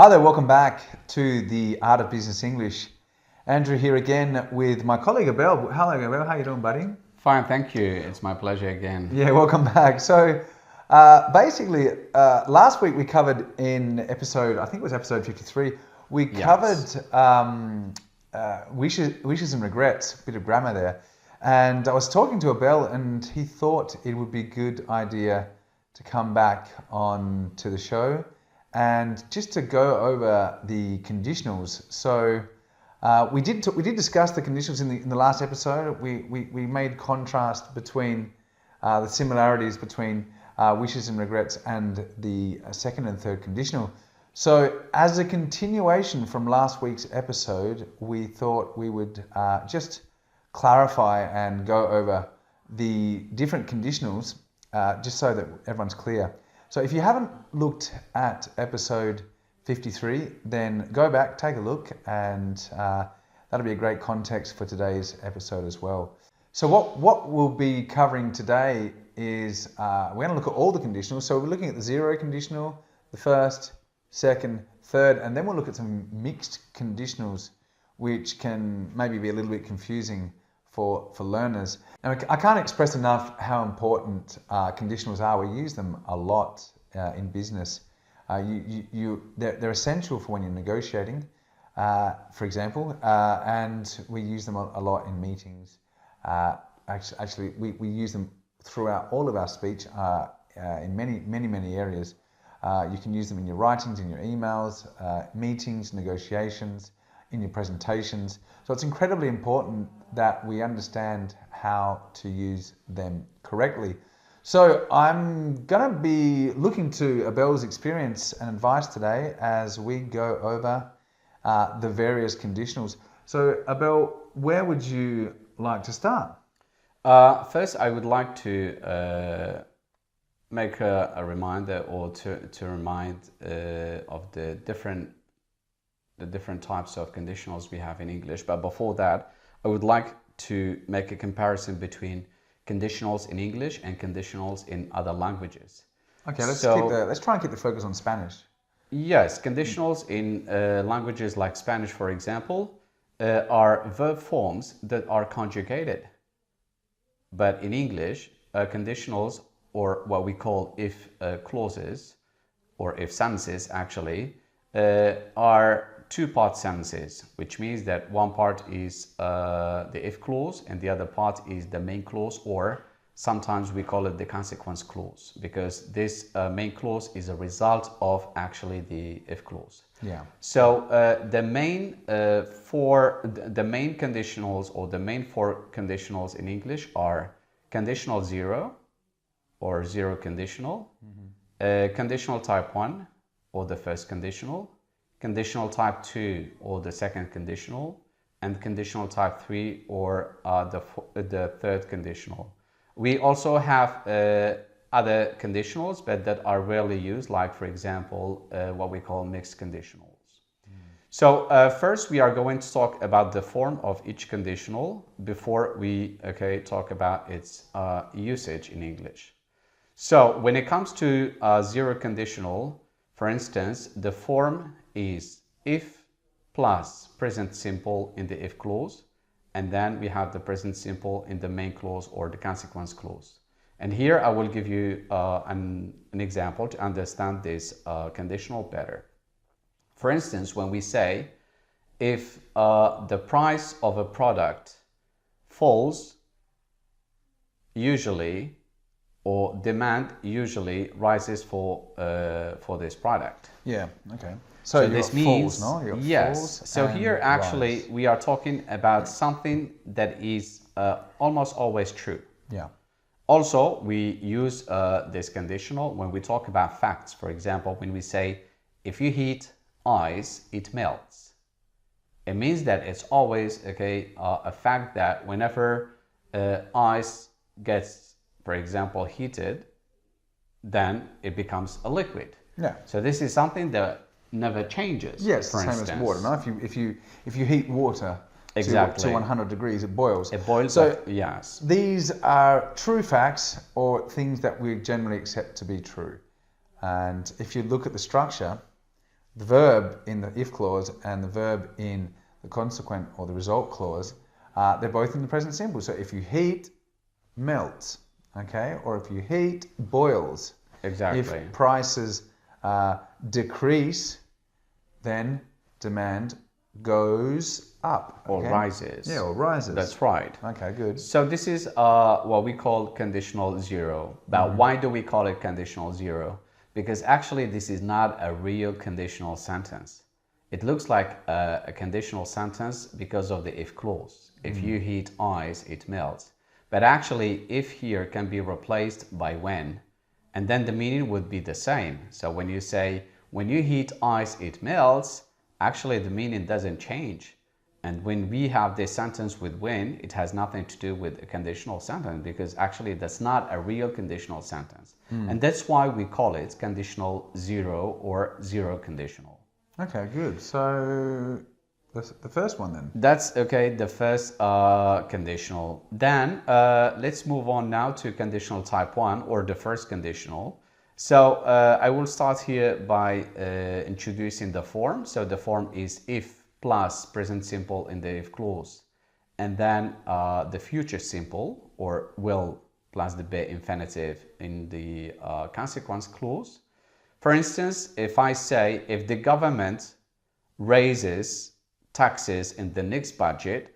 Hi there, welcome back to the Art of Business English. Andrew here again with my colleague Abel. Hello Abel, how you doing, buddy? Fine, thank you. It's my pleasure again. Yeah, welcome back. So basically, last week we covered in episode, I think it was episode 53, we covered wishes and regrets, a bit of grammar there. And I was talking to Abel and he thought it would be a good idea to come back on to the show and just to go over the conditionals. So we did discuss the conditionals in the last episode. We made contrast between the similarities between wishes and regrets and the second and third conditional. So as a continuation from last week's episode, we thought we would just clarify and go over the different conditionals just so that everyone's clear. So if you haven't looked at episode 53, then go back, take a look, and that'll be a great context for today's episode as well. So what we'll be covering today is we're going to look at all the conditionals. So we're looking at the zero conditional, the first, second, third, and then we'll look at some mixed conditionals, which can maybe be a little bit confusing for learners. And I can't express enough how important conditionals are. We use them a lot in business. They're essential for when you're negotiating, for example, and we use them a lot in meetings. Actually, we use them throughout all of our speech in many areas. You can use them in your writings, in your emails, meetings, negotiations, in your presentations. So it's incredibly important that we understand how to use them correctly. So I'm going to be looking to Abel's experience and advice today as we go over the various conditionals. So Abel, where would you like to start? First, I would like to make a reminder or to remind of the different types of conditionals we have in English. But before that, I would like to make a comparison between conditionals in English and conditionals in other languages. Okay, let's try and keep the focus on Spanish. Yes, conditionals in languages like Spanish, for example, are verb forms that are conjugated. But in English, conditionals, or what we call if clauses, or if sentences actually, are two-part sentences, which means that one part is the if clause and the other part is the main clause, or sometimes we call it the consequence clause, because this main clause is a result of actually the if clause. Yeah. So the main conditionals, or the main four conditionals in English are conditional zero or zero conditional, conditional type 1 or the first conditional, conditional type 2 or the second conditional, and conditional type 3 or the third conditional. We also have other conditionals, but that are rarely used, like for example what we call mixed conditionals. So first we are going to talk about the form of each conditional before we talk about its usage in English. So when it comes to zero conditional, for instance, the form is if plus present simple in the if clause, and then we have the present simple in the main clause or the consequence clause. And here I will give you an example to understand this conditional better. For instance, when we say if the price of a product falls, usually, or demand usually rises for this product. Yeah, okay. So this means, falls, no? yes. So here actually we are talking about something that is almost always true. Yeah. Also, we use this conditional when we talk about facts. For example, when we say, if you heat ice, it melts. It means that it's always a fact that whenever ice gets, for example, heated, then it becomes a liquid. Yeah. So this is something that never changes. Yes, for same instance. as water. No? If you heat water exactly to 100 degrees, it boils. It boils. So yes, these are true facts or things that we generally accept to be true. And if you look at the structure, the verb in the if clause and the verb in the consequent or the result clause, they're both in the present simple. So if you heat, melts, okay? Or if you heat, boils. Exactly. If prices decrease, then demand goes up. Or rises. Yeah, or rises. That's right. Okay, good. So this is what we call conditional zero. But why do we call it conditional zero? Because actually this is not a real conditional sentence. It looks like a conditional sentence because of the if clause. If you heat ice, it melts. But actually, if here can be replaced by when, and then the meaning would be the same. So when you say, when you heat ice, it melts, actually the meaning doesn't change. And when we have this sentence with when, it has nothing to do with a conditional sentence, because actually that's not a real conditional sentence. And that's why we call it conditional zero or zero conditional. Okay, good. So the first one then. That's okay, the first conditional. Then let's move on now to conditional type 1 or the first conditional. So I will start here by introducing the form. So the form is if plus present simple in the if clause, and then the future simple or will plus the be infinitive in the consequence clause. For instance, if I say if the government raises taxes in the next budget,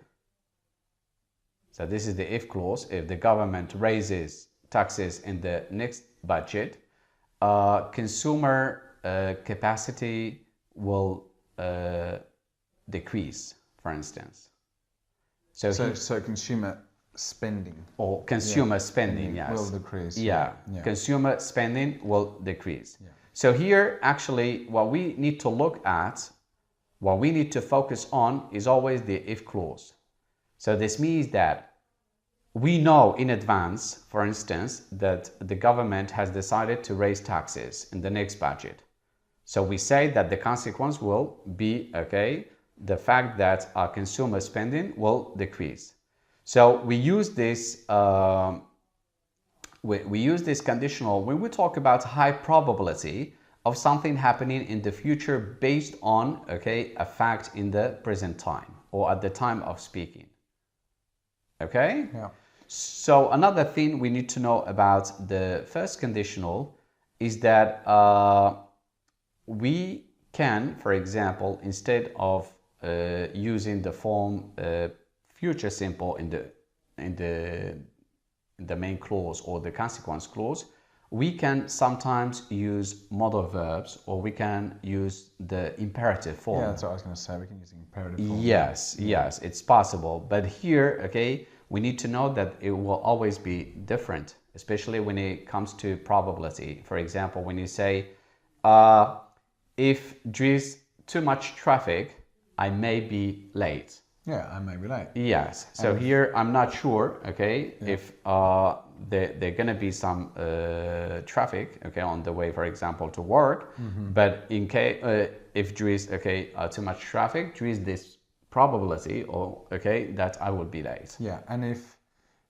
so this is the if clause, if the government raises taxes in the next budget, consumer capacity will decrease, for instance. So consumer spending. Or consumer spending, yes. Will decrease. Yeah. Consumer spending will decrease. Yeah. So here, actually, what we need to look at, what we need to focus on is always the if clause. So this means that we know in advance, for instance, that the government has decided to raise taxes in the next budget. So we say that the consequence will be, okay, the fact that our consumer spending will decrease. So we use this conditional when we talk about high probability of something happening in the future based on, okay, a fact in the present time or at the time of speaking. Okay? Yeah. So another thing we need to know about the first conditional is that we can, for example, instead of using the form future simple in the main clause or the consequence clause, we can sometimes use modal verbs or we can use the imperative form. Yeah, that's what I was going to say. We can use the imperative form. Yes, yes, it's possible. But here, okay, we need to know that it will always be different, especially when it comes to probability. For example, when you say, if there is too much traffic, I may be late. Yeah, I may be late. Yes. So here I'm not sure, okay, if there gonna be some traffic, okay, on the way, for example, to work. But in case if there is too much traffic, there is this probability, or that I will be late. Yeah, and if,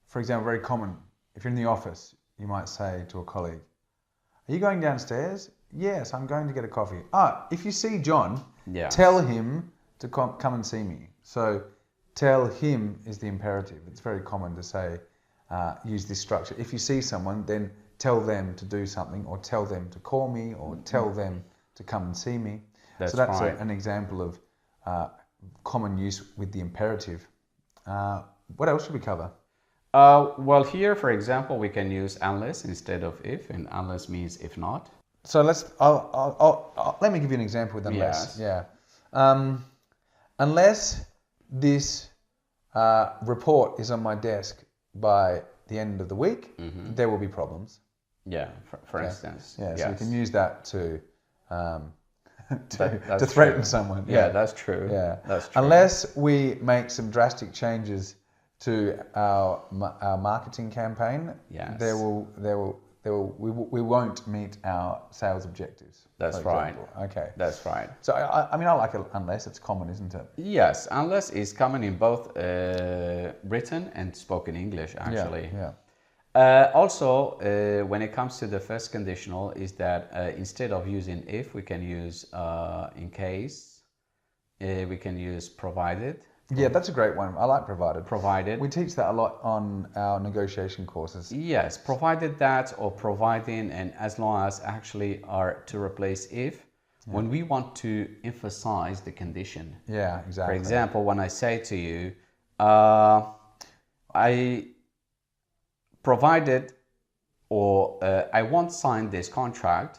for example, very common, if you're in the office, you might say to a colleague, "Are you going downstairs?" "Yes, I'm going to get a coffee." "Ah, if you see John, tell him to come and see me." So tell him is the imperative. It's very common to say, use this structure. If you see someone, then tell them to do something, or tell them to call me, or tell them to come and see me. That's so that's right. an example of common use with the imperative. What else should we cover? Well, here, for example, we can use unless instead of if, and unless means if not. So let me give you an example with unless. Yes. Yeah. Unless this report is on my desk by the end of the week, there will be problems. Yeah, for instance. Yeah, yes. so you can use that to threaten someone. Yeah, that's true. Yeah, that's true. Unless we make some drastic changes to our marketing campaign, yes, we won't meet our sales objectives. That's right. Okay. That's right. So I mean, I like it unless. It's common, isn't it? Yes, unless is common in both written and spoken English, actually. Yeah. Also, when it comes to the first conditional, is that instead of using if, we can use in case, we can use provided. Yeah, that's a great one. I like provided. Provided. We teach that a lot on our negotiation courses. Yes, provided that, or providing, and as long as actually are to replace if, when we want to emphasize the condition. Yeah, exactly. For example, when I say to you, I provided, or I won't sign this contract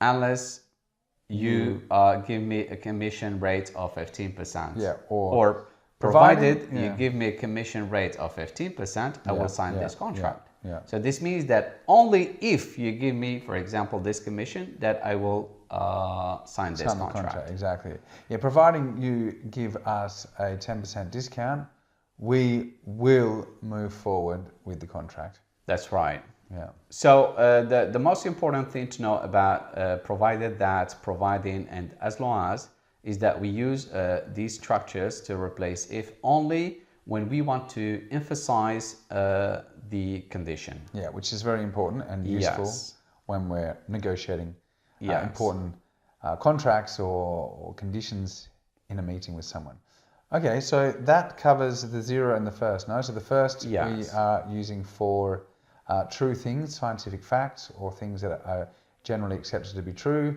unless you give me a commission rate of 15%. Yeah, or provided you give me a commission rate of 15%, I will sign this contract. Yeah. So this means that only if you give me, for example, this commission, that I will sign this contract. Exactly. Yeah, providing you give us a 10% discount, we will move forward with the contract. That's right. Yeah. So the most important thing to know about provided that, providing, and as long as is that we use these structures to replace if only when we want to emphasize the condition. Yeah, which is very important and useful when we're negotiating important contracts or conditions in a meeting with someone. Okay, so that covers the zero and the first. No, so the first we are using for true things, scientific facts, or things that are generally accepted to be true,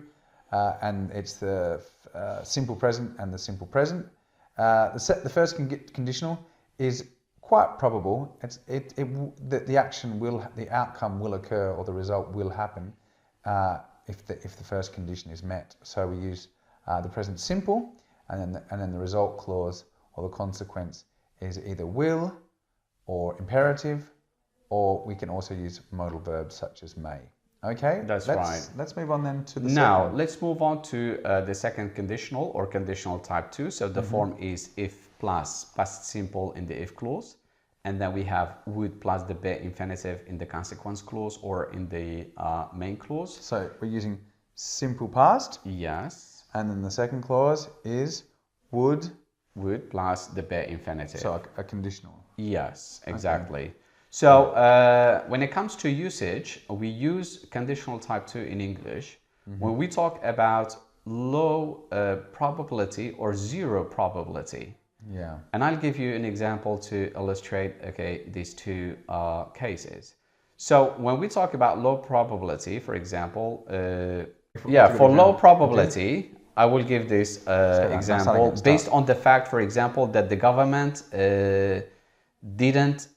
and it's the simple present and the simple present. The first conditional is quite probable. The outcome will occur, or the result will happen if the first condition is met. So we use the present simple, and then the result clause or the consequence is either will or imperative, or we can also use modal verbs such as may. Okay, that's right. Let's move on then to the second. Let's move on to the second conditional, or conditional type 2. So the form is if plus past simple in the if clause, and then we have would plus the be infinitive in the consequence clause or in the main clause. So we're using simple past. Yes. And then the second clause is would plus the be infinitive. So a conditional. Yes, exactly. Okay. So when it comes to usage, we use conditional type 2 in English when we talk about low probability or zero probability. Yeah. And I'll give you an example to illustrate these two cases. So when we talk about low probability, for example, for low probability, I will give this example based on the fact, for example, that the government didn't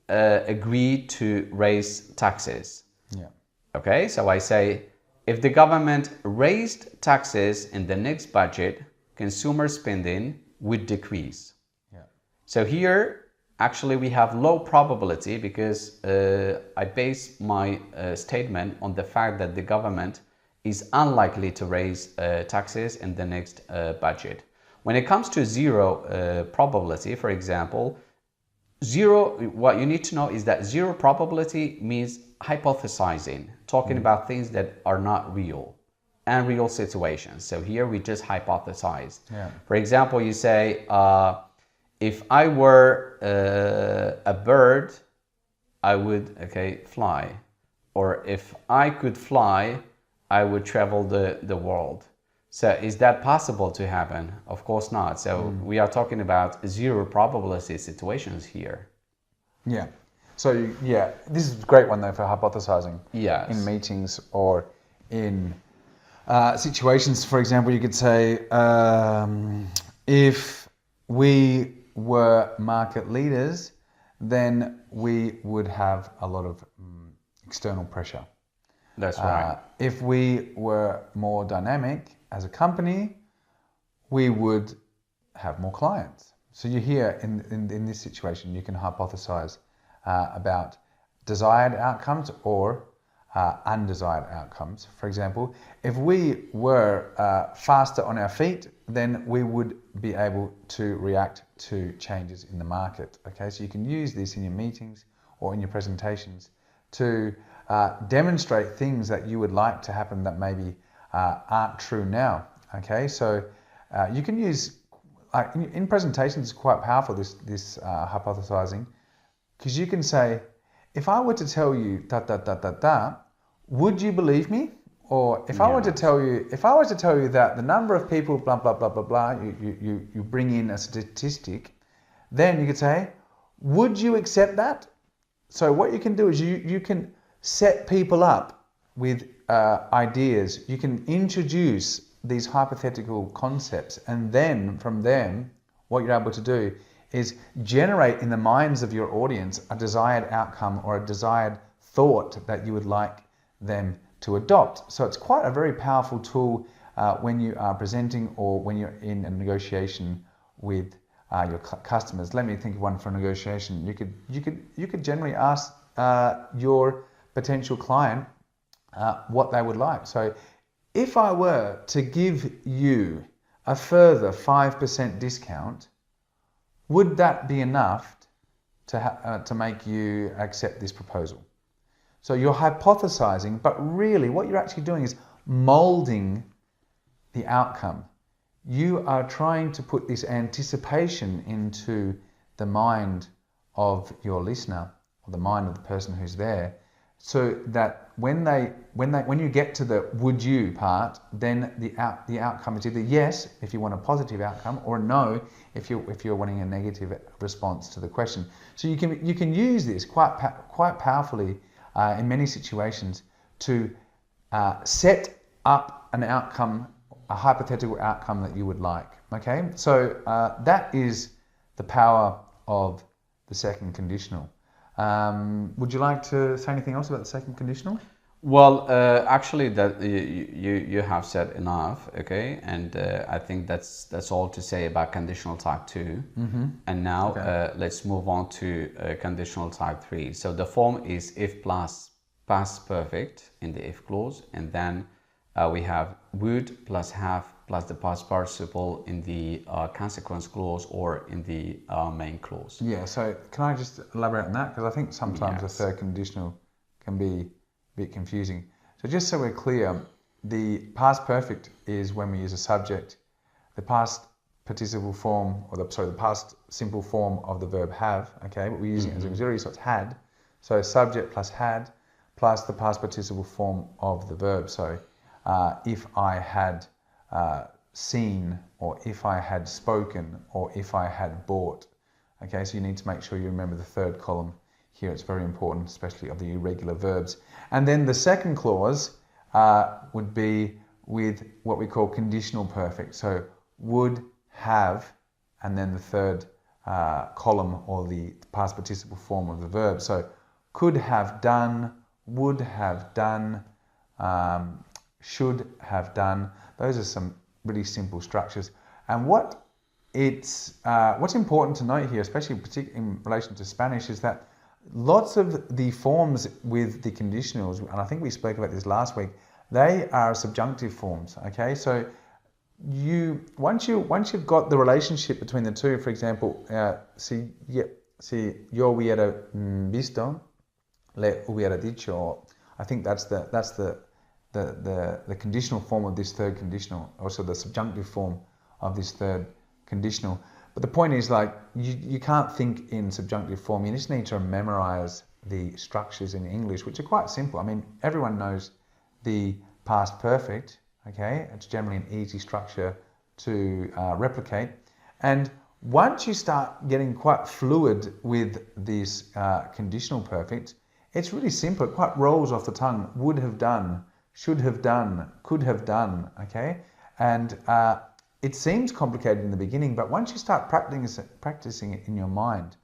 agree to raise taxes. Yeah. Okay, so I say, if the government raised taxes in the next budget, consumer spending would decrease. Yeah. So here, actually, we have low probability because I base my statement on the fact that the government is unlikely to raise taxes in the next budget. When it comes to zero probability, for example, what you need to know is that zero probability means hypothesizing, talking about things that are not real, unreal situations. So here we just hypothesize. Yeah. For example, you say, if I were a bird, I would fly. Or if I could fly, I would travel the world. So is that possible to happen? Of course not. So we are talking about zero probability situations here. Yeah. So this is a great one though for hypothesizing. Yes. In meetings or in situations. For example, you could say, if we were market leaders, then we would have a lot of external pressure. That's right. If we were more dynamic as a company, we would have more clients. So you hear in this situation, you can hypothesize about desired outcomes or undesired outcomes. For example, if we were faster on our feet, then we would be able to react to changes in the market. Okay, so you can use this in your meetings or in your presentations to demonstrate things that you would like to happen that maybe aren't true now. Okay, so you can use in presentations. It's quite powerful, this hypothesizing, because you can say, if I were to tell you da da da da da, would you believe me? Or if I were to tell you that the number of people blah blah blah blah blah, you bring in a statistic, then you could say, would you accept that? So what you can do is you can set people up with ideas. You can introduce these hypothetical concepts, and then from them, what you're able to do is generate in the minds of your audience a desired outcome or a desired thought that you would like them to adopt. So it's quite a very powerful tool when you are presenting or when you're in a negotiation with your customers. Let me think of one for a negotiation. You could generally ask your potential client what they would like. So if I were to give you a further 5% discount, would that be enough to make you accept this proposal? So you're hypothesizing, but really what you're actually doing is molding the outcome. You are trying to put this anticipation into the mind of your listener, or the mind of the person who's there, so that when you get to the would you part, then the outcome is either yes if you want a positive outcome, or no if you're wanting a negative response to the question. So you can use this quite powerfully in many situations to set up an outcome, a hypothetical outcome that you would like. Okay, so that is the power of the second conditional. Would you like to say anything else about the second conditional? Well, actually, that you have said enough, okay, and I think that's all to say about conditional type 2. Mm-hmm. And now Okay. let's move on to conditional type 3. So the form is if plus past perfect in the if clause, and then we have would plus have plus the past participle in the consequence clause or in the main clause. Yeah, so can I just elaborate on that? Because I think sometimes the Yes. third conditional can be a bit confusing. So just so we're clear, the past perfect is when we use a subject. The past participle form, or the past simple form of the verb have, okay, but we're using it as auxiliary, so it's had. So subject plus had plus the past participle form of the verb. So if I had seen, or if I had spoken, or if I had bought. Okay, so you need to make sure you remember the third column here. It's very important, especially of the irregular verbs. And then the second clause would be with what we call conditional perfect. So would, have, and then the third column, or the past participle form of the verb. So could have done, would have done, should have done. Those are some really simple structures. And what's important to note here, especially in relation to Spanish, is that lots of the forms with the conditionals, and I think we spoke about this last week, they are subjunctive forms. Okay, so once you've got the relationship between the two, for example, si yo hubiera visto, le hubiera dicho. I think that's the conditional form of this third conditional, also the subjunctive form of this third conditional. But the point is, like, you can't think in subjunctive form. You just need to memorize the structures in English, which are quite simple. I mean, everyone knows the past perfect, okay? It's generally an easy structure to replicate. And once you start getting quite fluid with this conditional perfect, it's really simple. It quite rolls off the tongue. Would have done, should have done, could have done, okay? And it seems complicated in the beginning, but once you start practicing it in your mind,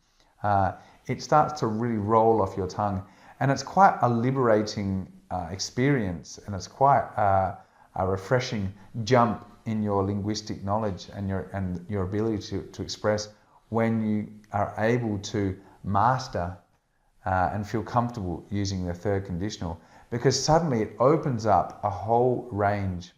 it starts to really roll off your tongue. And it's quite a liberating experience, and it's quite a refreshing jump in your linguistic knowledge and your ability to express when you are able to master and feel comfortable using the third conditional, because suddenly it opens up a whole range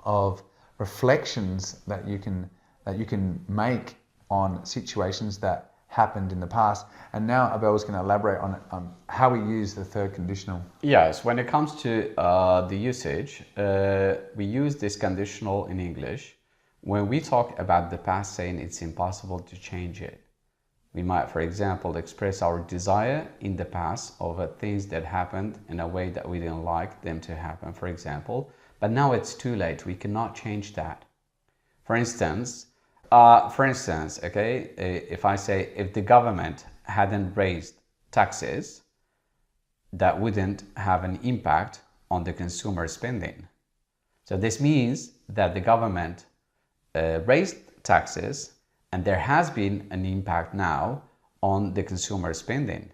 of reflections that you can make on situations that happened in the past. And now Abel is going to elaborate on how we use the third conditional. Yes, when it comes to the usage, we use this conditional in English when we talk about the past, saying it's impossible to change it. We might, for example, express our desire in the past over things that happened in a way that we didn't like them to happen, for example. But now it's too late. We cannot change that. For instance, okay, if I say if the government hadn't raised taxes, that wouldn't have an impact on the consumer spending. So this means that the government raised taxes, and there has been an impact now on the consumer spending.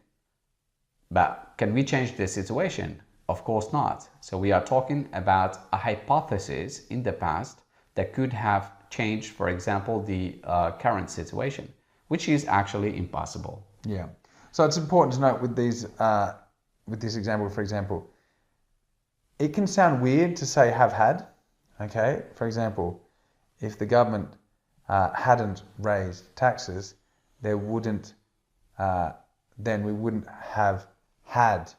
But can we change the situation? Of course not. So we are talking about a hypothesis in the past that could have changed, for example, the current situation, which is actually impossible. Yeah. So it's important to note with this example, for example, it can sound weird to say have had. Okay. For example, if the government hadn't raised taxes, there wouldn't then we wouldn't have had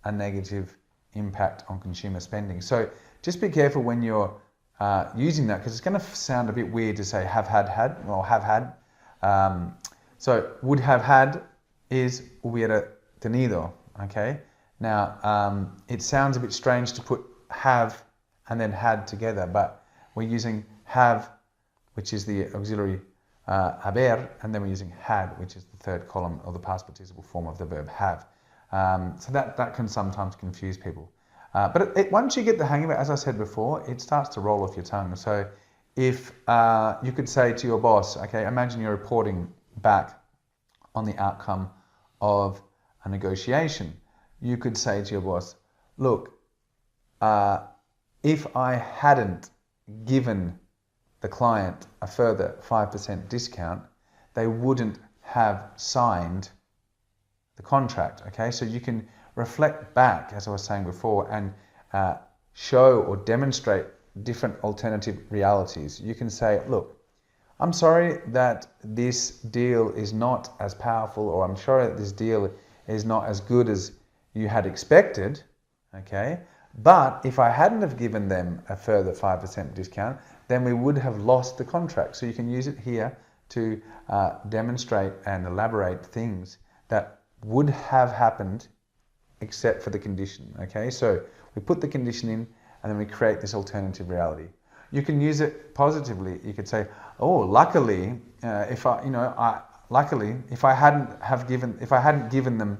a negative impact on consumer spending. So just be careful when you're using that, because it's going to sound a bit weird to say have had or have had. So would have had is hubiera tenido. Okay. Now it sounds a bit strange to put have and then had together, but we're using have, which is the auxiliary haber, and then we're using had, which is the third column of the past participle form of the verb have. So that can sometimes confuse people. But once you get the hang of it, as I said before, it starts to roll off your tongue. So if you could say to your boss, okay, imagine you're reporting back on the outcome of a negotiation. You could say to your boss, look, if I hadn't given the client a further 5% discount, they wouldn't have signed the contract. Okay, so you can reflect back, as I was saying before, and show or demonstrate different alternative realities. You can say, look, I'm sorry that this deal is not as powerful, or I'm sorry that this deal is not as good as you had expected, okay? But if I hadn't have given them a further 5% discount, then we would have lost the contract. So you can use it here to demonstrate and elaborate things that would have happened except for the condition, okay? So we put the condition in and then we create this alternative reality. You can use it positively. You could say, oh, luckily, if I hadn't given them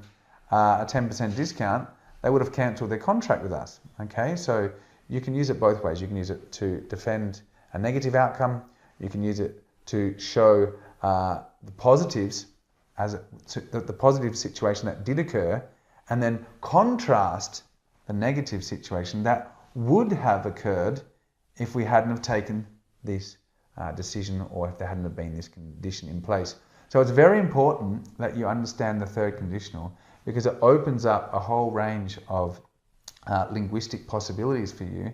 a 10% discount, they would have cancelled their contract with us. Okay, so you can use it both ways. You can use it to defend a negative outcome. You can use it to show the positives the positive situation that did occur, and then contrast the negative situation that would have occurred if we hadn't have taken this decision, or if there hadn't have been this condition in place. So it's very important that you understand the third conditional, because it opens up a whole range of linguistic possibilities for you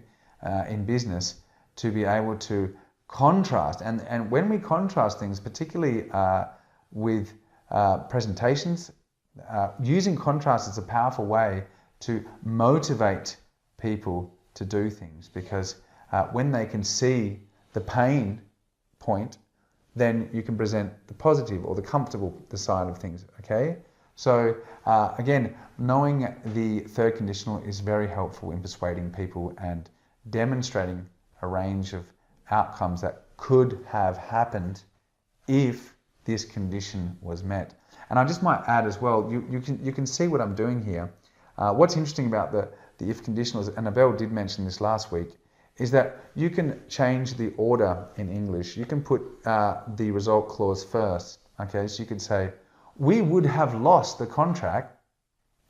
in business to be able to contrast. And when we contrast things, particularly with presentations, using contrast is a powerful way to motivate people to do things, because when they can see the pain point, then you can present the positive or the comfortable side of things, okay? So again, knowing the third conditional is very helpful in persuading people and demonstrating a range of outcomes that could have happened if this condition was met. And I just might add as well, you can see what I'm doing here. What's interesting about the if conditionals, and Abel did mention this last week, is that you can change the order in English. You can put the result clause first. Okay, so you could say, we would have lost the contract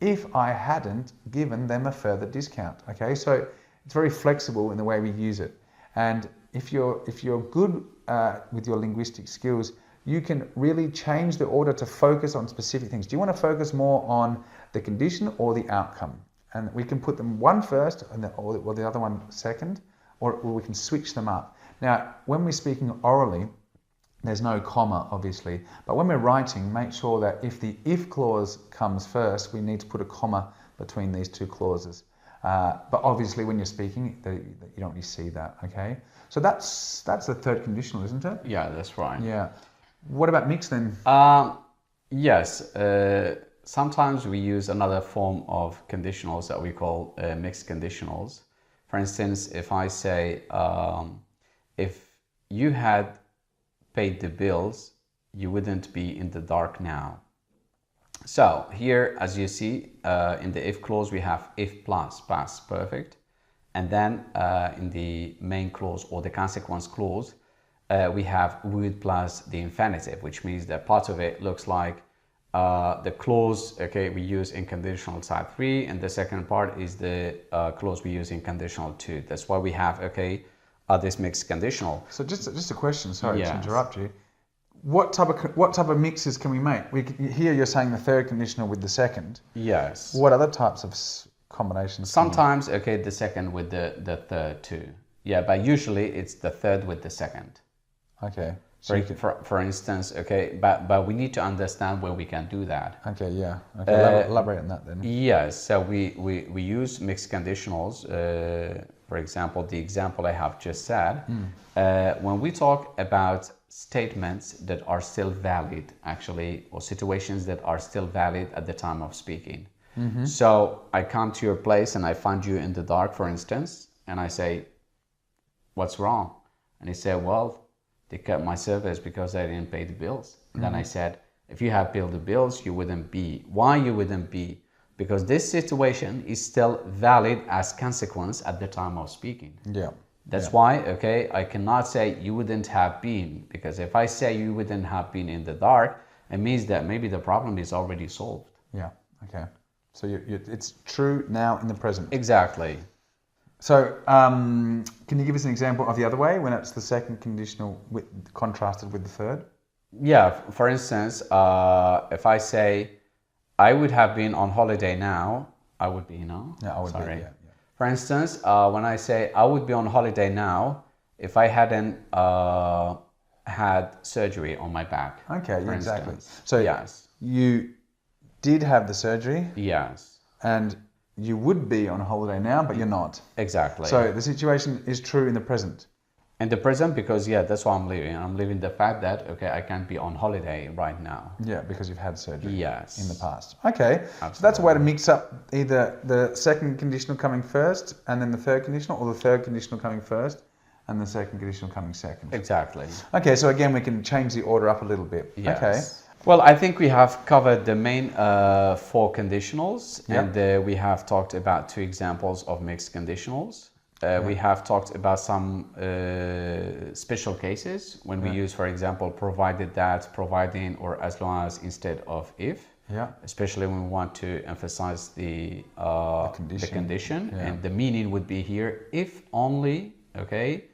if I hadn't given them a further discount. Okay, so it's very flexible in the way we use it. And if you're good with your linguistic skills, you can really change the order to focus on specific things. Do you want to focus more on the condition or the outcome? And we can put them one first and or the other one second, or we can switch them up. Now, when we're speaking orally, there's no comma, obviously, but when we're writing, make sure that if the if clause comes first, we need to put a comma between these two clauses. But obviously, when you're speaking, you don't really see that, okay? So that's the third conditional, isn't it? Yeah, that's right. Yeah. What about mixed then? Yes, sometimes we use another form of conditionals that we call mixed conditionals. For instance, if I say, if you had paid the bills, you wouldn't be in the dark now. So here, as you see, in the if clause, we have if plus past perfect. And then in the main clause or the consequence clause, we have would plus the infinitive, which means that part of it looks like the clause, okay, we use in conditional type 3, and the second part is the clause we use in conditional 2. That's why we have, okay, this mixed conditional. So just a question, sorry Yes. to interrupt you. What type of mixes can we make? Here you're saying the third conditional with the second. Yes. What other types of combinations? Sometimes, okay, the second with the third too. Yeah, but usually it's the third with the second. Okay. So For instance, okay, but we need to understand where we can do that. okay, yeah. Okay, elaborate on that then. Yes, so we use mixed conditionals. For example, the example I have just said, when we talk about statements that are still valid, actually, or situations that are still valid at the time of speaking. So I come to your place and I find you in the dark, for instance, and I say, what's wrong? And he said, well, they cut my service because I didn't pay the bills. And then I said, if you have paid the bills, you wouldn't be. Why you wouldn't be? Because this situation is still valid as consequence at the time of speaking. Yeah. That's why, okay, I cannot say you wouldn't have been, because if I say you wouldn't have been in the dark, it means that maybe the problem is already solved. Yeah. Okay. So it's true now in the present. Exactly. So can you give us an example of the other way when it's the second conditional contrasted with the third? Yeah, for instance, if I say I would have been on holiday now, I would be, no? Yeah, I would Sorry. be. Yeah. For instance, when I say I would be on holiday now, if I hadn't had surgery on my back. Okay. for Exactly. instance. So Yes. you did have the surgery, Yes. and you would be on holiday now, but you're not. Exactly. So the situation is true in the present. In the present, because yeah, that's why I'm living. I'm living the fact that okay, I can't be on holiday right now. Yeah, because you've had surgery. Yes. In the past. Okay. Absolutely. So that's a way to mix up either the second conditional coming first and then the third conditional, or the third conditional coming first and the second conditional coming second. Exactly. Okay, so again, we can change the order up a little bit. Yes. Okay. Well, I think we have covered the main four conditionals, Yep. and we have talked about two examples of mixed conditionals. We have talked about some special cases when we use, for example, provided that, providing, or as long as instead of if. Yeah. Especially when we want to emphasize the condition, Yeah. and the meaning would be here if only, okay,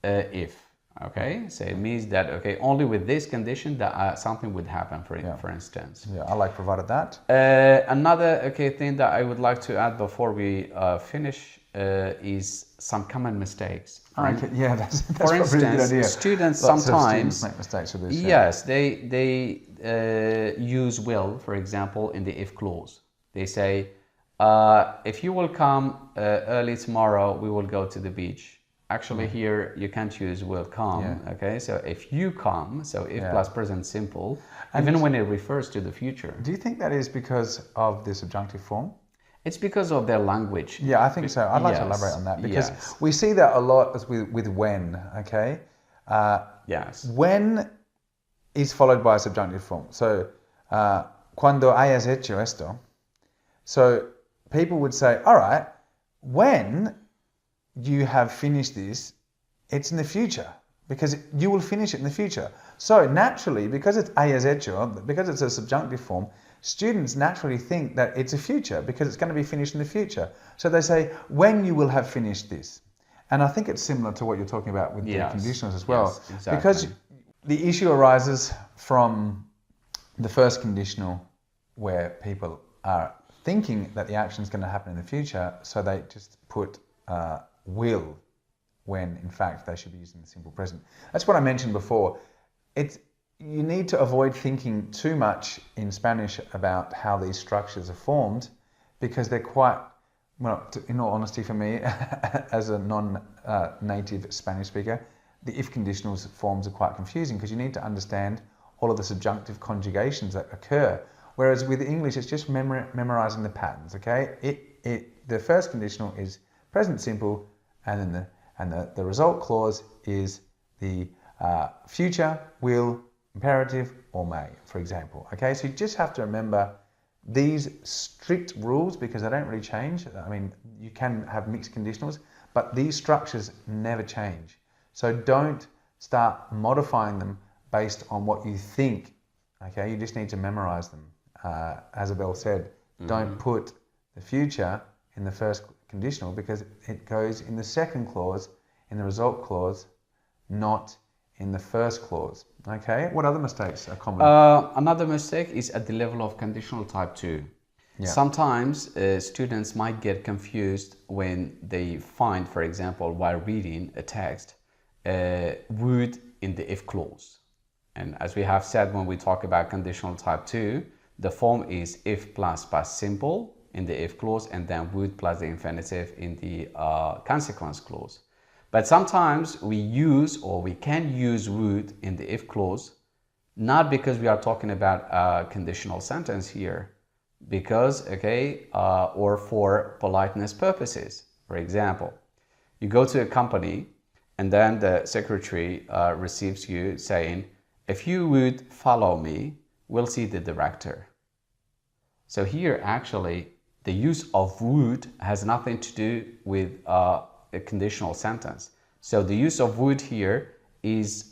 if. Okay, so it means that okay, only with this condition that something would happen. For instance. Yeah, I like provided that. Another okay thing that I would like to add before we finish is some common mistakes. Okay, yeah, that's For probably a good instance, idea. students Lots of sometimes students make mistakes with this. yes, they use will, for example, in the if clause. They say, if you will come early tomorrow, we will go to the beach. Actually, here you can't use will come. Yeah. Okay, so if you come, so if Yeah. plus present simple, even when it refers to the future, Do you think that is because of the subjunctive form? it's because of their language. Yeah, I think so. I'd like to Yes. elaborate on that because Yes. we see that a lot as with when, okay? Yes. When is followed by a subjunctive form. So, cuando hayas hecho esto. So, people would say, all right, when you have finished this, it's in the future because you will finish it in the future. So, naturally, because it's hayas hecho, because it's a subjunctive form, students naturally think that it's a future because it's going to be finished in the future. So they say, when you will have finished this. And I think it's similar to what you're talking about with Yes. the conditionals as well. Yes, exactly. Because the issue arises from the first conditional where people are thinking that the action is going to happen in the future, so they just put will when in fact they should be using the simple present. That's what I mentioned before. You need to avoid thinking too much in Spanish about how these structures are formed because they're quite, well, in all honesty for me, as a non-native Spanish speaker, the if conditionals forms are quite confusing because you need to understand all of the subjunctive conjugations that occur. Whereas with English, it's just memorizing the patterns. Okay, the first conditional is present simple, and then the result clause is the future, will, imperative, or may, for example. Okay, so you just have to remember these strict rules because they don't really change. I mean, you can have mixed conditionals, but these structures never change. So don't start modifying them based on what you think. Okay, you just need to memorize them. As Abel said, don't put the future in the first conditional because it goes in the second clause, in the result clause, not in the first clause. Okay, what other mistakes are common? Another mistake is at the level of conditional type 2. Yeah. Sometimes students might get confused when they find, for example, while reading a text, would in the if clause. And as we have said when we talk about conditional type 2, the form is if plus past simple in the if clause and then would plus the infinitive in the consequence clause. But sometimes we use or we can use would in the if clause, not because we are talking about a conditional sentence here, because, okay, or for politeness purposes. For example, you go to a company and then the secretary receives you saying, if you would follow me, we'll see the director. So here actually the use of would has nothing to do with a conditional sentence. So the use of would here is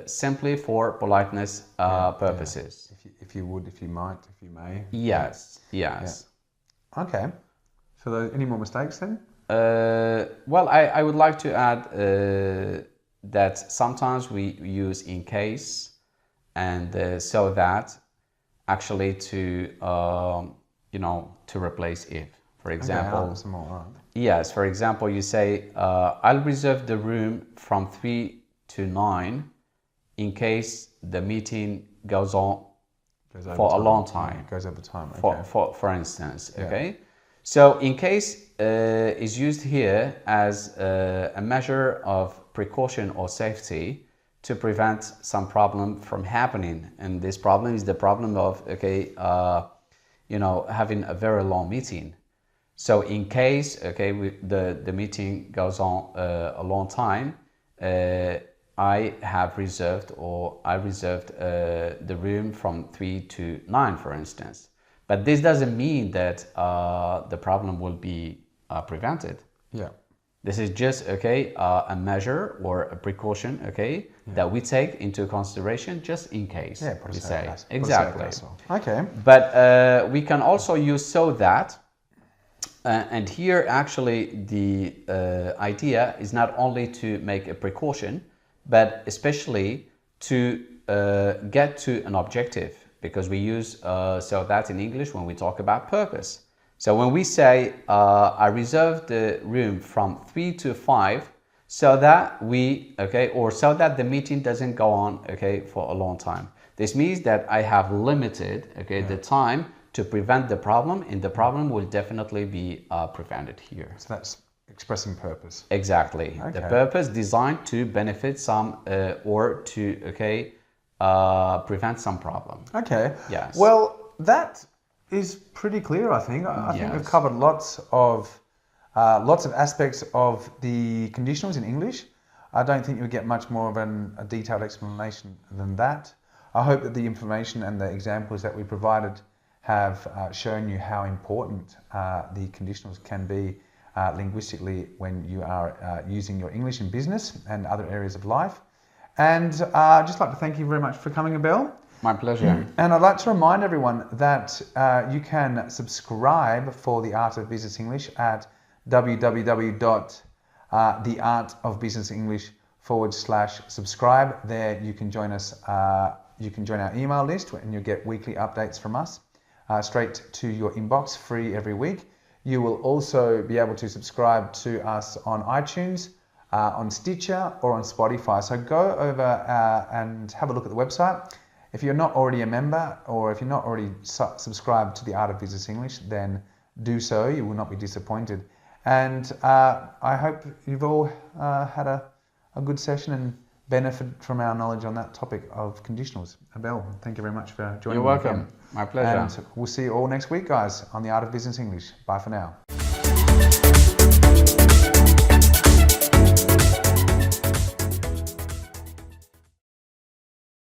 simply for politeness purposes. Yeah. If you would, if you might, if you may. Yes, yes. Yeah. Okay. So any more mistakes then? Well, I would like to add that sometimes we use in case and so that actually to to replace if. For example, okay, some more, right. Yes, for example, you say I'll reserve the room from 3 to 9 in case the meeting goes on for a long time. Yeah, goes over time. Okay. For instance, okay. So in case is used here as a measure of precaution or safety to prevent some problem from happening, and this problem is the problem of having a very long meeting. So in case the meeting goes on a long time, I reserved the room from 3 to 9, for instance. But this doesn't mean that the problem will be prevented. Yeah. This is just a measure or a precaution that we take into consideration just in case. Yeah, we say exactly. Okay. But we can also use so that, and here actually the idea is not only to make a precaution, but especially to get to an objective, because we use so that in English when we talk about purpose. So when we say I reserve the room from 3 to 5 so that so that the meeting doesn't go on for a long time. This means that I have limited the time to prevent the problem, and the problem will definitely be prevented here. So that's expressing purpose. Exactly. Okay. The purpose designed to benefit some or to prevent some problem. Okay. Yes. Well, that is pretty clear, I think. I think we've covered lots of aspects of the conditionals in English. I don't think you'll get much more of a detailed explanation than that. I hope that the information and the examples that we provided have shown you how important the conditionals can be linguistically when you are using your English in business and other areas of life. And I'd just like to thank you very much for coming, Abel. My pleasure. And I'd like to remind everyone that you can subscribe for The Art of Business English at www.theartofbusinessenglish.com/subscribe. There you can join us. You can join our email list and you'll get weekly updates from us straight to your inbox, free every week. You will also be able to subscribe to us on iTunes, on Stitcher, or on Spotify. So go over and have a look at the website. If you're not already a member, or if you're not already subscribed to The Art of Business English, then do so. You will not be disappointed. And I hope you've all had a good session and benefit from our knowledge on that topic of conditionals. Abel, thank you very much for joining You're me. welcome. Again. My pleasure. And we'll see you all next week, guys, on the Art of Business English. Bye for now.